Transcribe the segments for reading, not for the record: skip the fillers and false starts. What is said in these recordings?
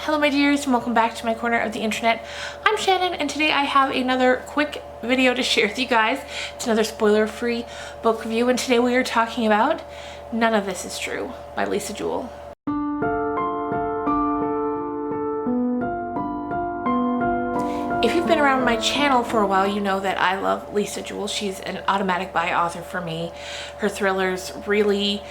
Hello my dears, and welcome back to my corner of the internet. I'm Shannon, and today I have another quick video to share with you guys. It's another spoiler-free book review, and today we are talking about None of This Is True by Lisa Jewell. If you've been around my channel for a while, you know that I love Lisa Jewell. She's an automatic buy author for me. Her thrillers really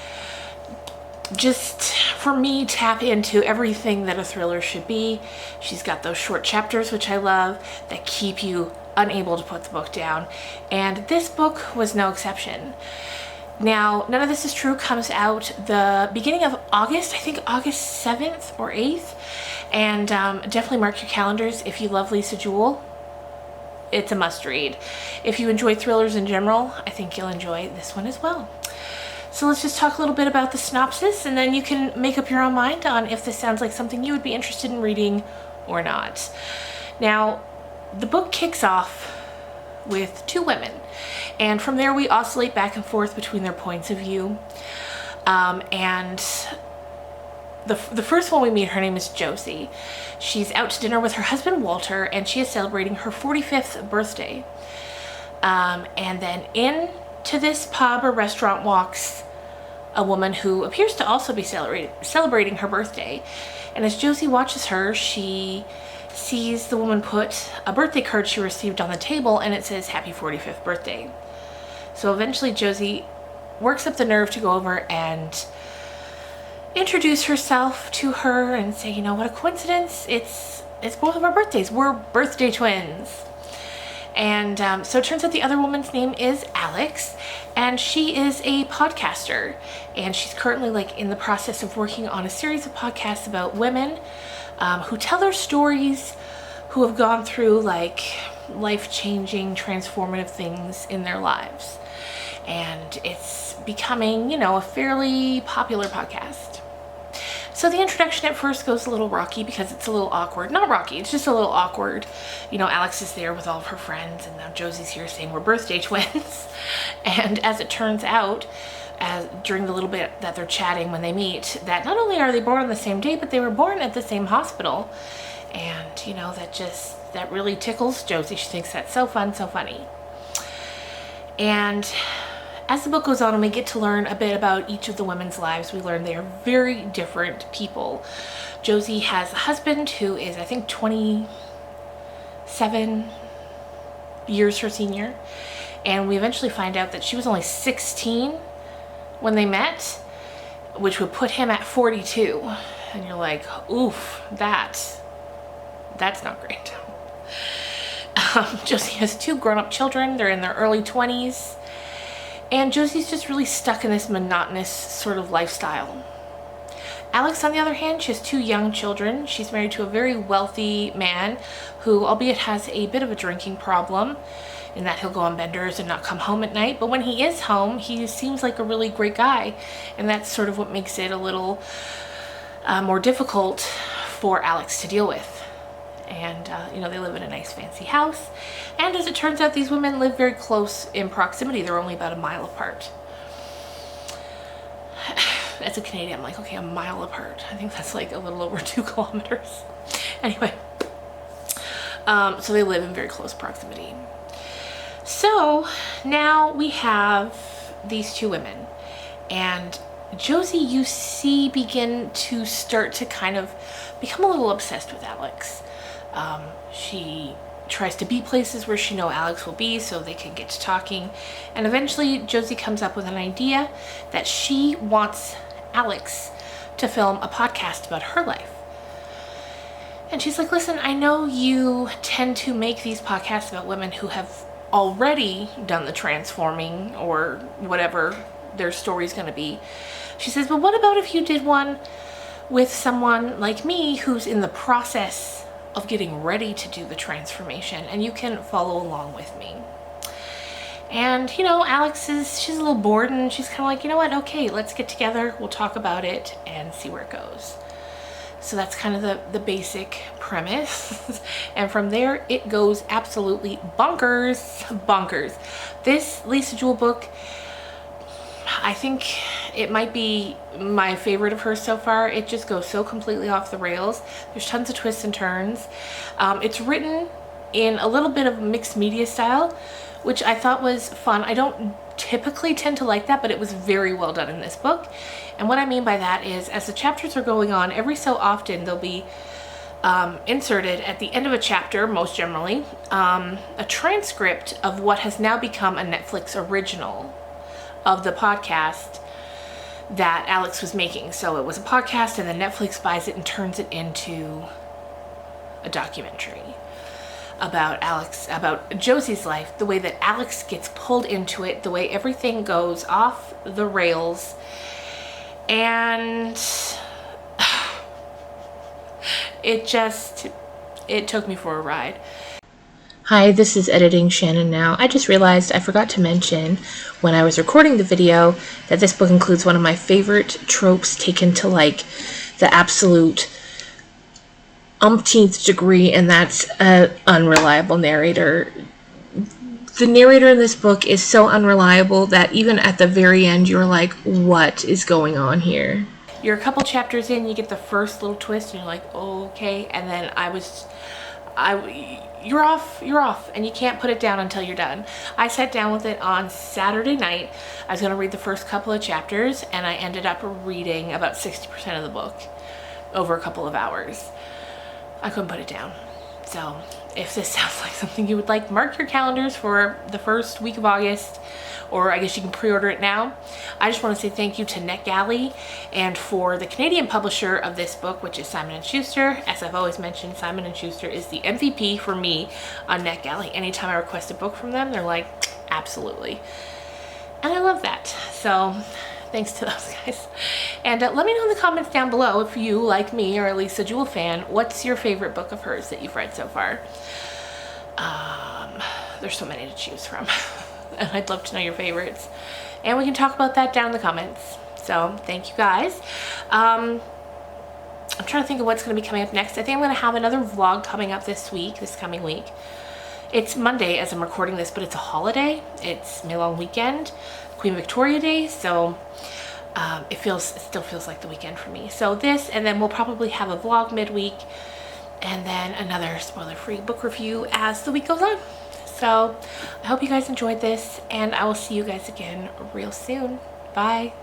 just, for me, tap into everything that a thriller should be. She's got those short chapters, which I love, that keep you unable to put the book down. And this book was no exception. Now, None of This Is True comes out the beginning of August, I think August 7th or 8th. And definitely mark your calendars if you love Lisa Jewell. It's a must read. If you enjoy thrillers in general, I think you'll enjoy this one as well. So let's just talk a little bit about the synopsis, and then you can make up your own mind on if this sounds like something you would be interested in reading or not. Now, the book kicks off with two women, and from there we oscillate back and forth between their points of view. And the first one we meet, her name is Josie. She's out to dinner with her husband Walter, and she is celebrating her 45th birthday. And then into this pub or restaurant walks a woman who appears to also be celebrating her birthday. And as Josie watches her, she sees the woman put a birthday card she received on the table, and it says happy 45th birthday. So eventually Josie works up the nerve to go over and introduce herself to her and say, you know, what a coincidence, it's both of our birthdays, we're birthday twins. And so it turns out the other woman's name is Alex, and she is a podcaster, and she's currently in the process of working on a series of podcasts about women who tell their stories, who have gone through life-changing, transformative things in their lives. And it's becoming, you know, a fairly popular podcast. So the introduction at first goes a little rocky because it's a little awkward. Not rocky, it's just a little awkward. You know, Alex is there with all of her friends, and now Josie's here saying we're birthday twins. And as it turns out, during the little bit that they're chatting when they meet, that not only are they born on the same day, but they were born at the same hospital. And, you know, that really tickles Josie. She thinks that's so fun, so funny. And as the book goes on and we get to learn a bit about each of the women's lives, we learn they are very different people. Josie has a husband who is, I think, 27 years her senior. And we eventually find out that she was only 16 when they met, which would put him at 42. And you're like, oof, that's not great. Josie has two grown-up children. They're in their early 20s. And Josie's just really stuck in this monotonous sort of lifestyle. Alex, on the other hand, she has two young children. She's married to a very wealthy man who, albeit has a bit of a drinking problem, in that he'll go on benders and not come home at night. But when he is home, he seems like a really great guy. And that's sort of what makes it a little more difficult for Alex to deal with. And, you know, they live in a nice fancy house. And as it turns out, these women live very close in proximity. They're only about a mile apart. As a Canadian, I'm like, okay, a mile apart. I think that's like a little over 2 kilometers. Anyway, so they live in very close proximity. So now we have these two women. And Josie, you see, begin to start to kind of become a little obsessed with Alex. She tries to be places where she knows Alex will be so they can get to talking. And eventually Josie comes up with an idea that she wants Alex to film a podcast about her life. And she's like, listen, I know you tend to make these podcasts about women who have already done the transforming or whatever their story's going to be. She says, but what about if you did one with someone like me who's in the process of getting ready to do the transformation, and you can follow along with me. And, you know, she's a little bored, and she's kind of like, you know what, okay, let's get together, we'll talk about it and see where it goes. So that's kind of the basic premise. And from there, it goes absolutely bonkers. This Lisa Jewell book, I think it might be my favorite of hers so far. It just goes so completely off the rails. There's tons of twists and turns. It's written in a little bit of mixed media style, which I thought was fun. I don't typically tend to like that, but it was very well done in this book. And what I mean by that is, as the chapters are going on, every so often they'll be inserted at the end of a chapter, most generally, a transcript of what has now become a Netflix original of the podcast that Alex was making. So it was a podcast, and then Netflix buys it and turns it into a documentary about Alex, about Josie's life, the way that Alex gets pulled into it, the way everything goes off the rails. And it took me for a ride. Hi, this is Editing Shannon now. I just realized I forgot to mention when I was recording the video that this book includes one of my favorite tropes taken to like the absolute umpteenth degree, and that's an unreliable narrator. The narrator in this book is so unreliable that even at the very end you're like, what is going on here? You're a couple chapters in, you get the first little twist and you're like, oh, okay, and then you're off, and you can't put it down until you're done. I sat down with it on Saturday night. I was going to read the first couple of chapters, and I ended up reading about 60% of the book over a couple of hours. I couldn't put it down. So if this sounds like something you would like, mark your calendars for the first week of August, or I guess you can pre-order it now. I just want to say thank you to NetGalley and for the Canadian publisher of this book, which is Simon & Schuster. As I've always mentioned, Simon & Schuster is the MVP for me on NetGalley. Anytime I request a book from them, they're like, absolutely. And I love that. So thanks to those guys. And let me know in the comments down below if you, like me, or at least a Jewell fan, what's your favorite book of hers that you've read so far? There's so many to choose from. And I'd love to know your favorites. And we can talk about that down in the comments. So thank you guys. I'm trying to think of what's going to be coming up next. I think I'm going to have another vlog coming up this coming week. It's Monday as I'm recording this, but it's a holiday. It's my long weekend, Queen Victoria Day. So it still feels like the weekend for me. So this, and then we'll probably have a vlog midweek, and then another spoiler-free book review as the week goes on. So I hope you guys enjoyed this, and I will see you guys again real soon. Bye.